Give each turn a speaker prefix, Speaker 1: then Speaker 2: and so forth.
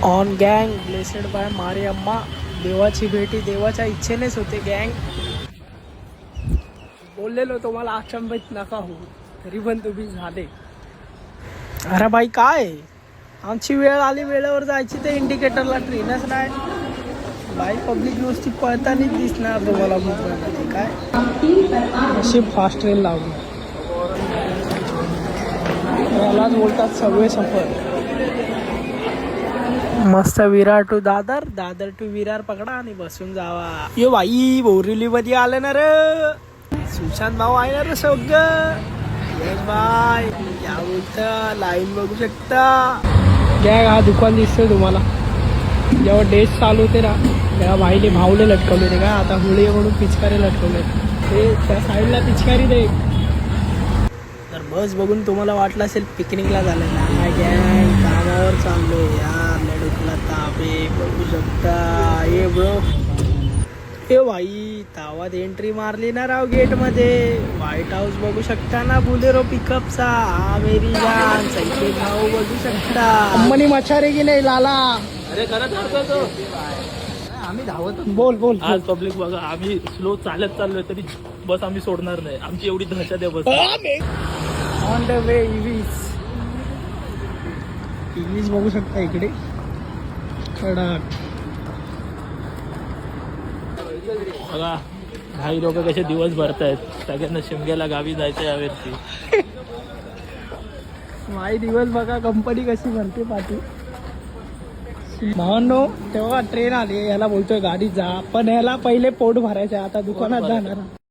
Speaker 1: On गँग blessed bye मारी अम्मा. देवाची भेटी देवाच्या इच्छेनेच होते गँग. बोललेलो तुम्हाला अचंबित नका हो, तरी पण तुम्ही झाले. अरे बाई काय आमची वेळ आली, वेळेवर जायची ते इंडिकेटरला ट्रेनच नाही. बाई पब्लिक नुसती पळतानीच दिसणार तुम्हाला मुंबईमध्ये. काय अशी फास्ट ट्रेन लावली, यालाच बोलतात सगळे सफर. मस्त विरार टू दादर, दादर टू विरार पकडा आणि बसून जावा. यो बाई बोरिवली मध्ये आले ना रे, सुशांत भाऊ आहे ना रे सगळं. यश भाई या बोलता लाईन बघू शकता. गॅग हा दुकान दिसतोय तुम्हाला. जेव्हा डेट चालू होते ना तेव्हा भाईने भावले लटकवले ते. का आता होळी म्हणून पिचकारी लटकवले ते, त्या साईडला पिचकारी दे. तर बस बघून तुम्हाला वाटलं असेल पिकनिकला झालं ना. गॅग कामावर चाललो यार, लडूकला तापे बघू शकता. ये ब्रो ए भाई तावात एंट्री मारली ना राव गेट मध्ये. व्हाईट हाऊस बघू शकता ना, बुलेरो पिकअपचा. हा मेरी जान सैके भाऊ बघू शकता. अंबानी मच्छारे की नाही लाला.
Speaker 2: अरे खरंच तो आम्ही धावत.
Speaker 1: बोल बोल.
Speaker 2: आज पब्लिक बघा, आम्ही स्लो चालत चाललोय तरी बस आम्ही सोडणार नाही. आमची एवढी दहशत आहे बस.
Speaker 1: On the way इव्हीज. इव्हीज बघू शकता इकडे कडक.
Speaker 2: बघा काही लोक कसे दिवस भरतायत. सगळ्यांना शिमग्याला गावी जायचं यावरती.
Speaker 1: माई दिवस बघा कंपनी कशी भरते पाठी. भावांनो तेव्हा ट्रेन आली, याला बोलतोय गाडीत जा, पण याला पहिले पोट भरायचं. आता दुकानात जाणार.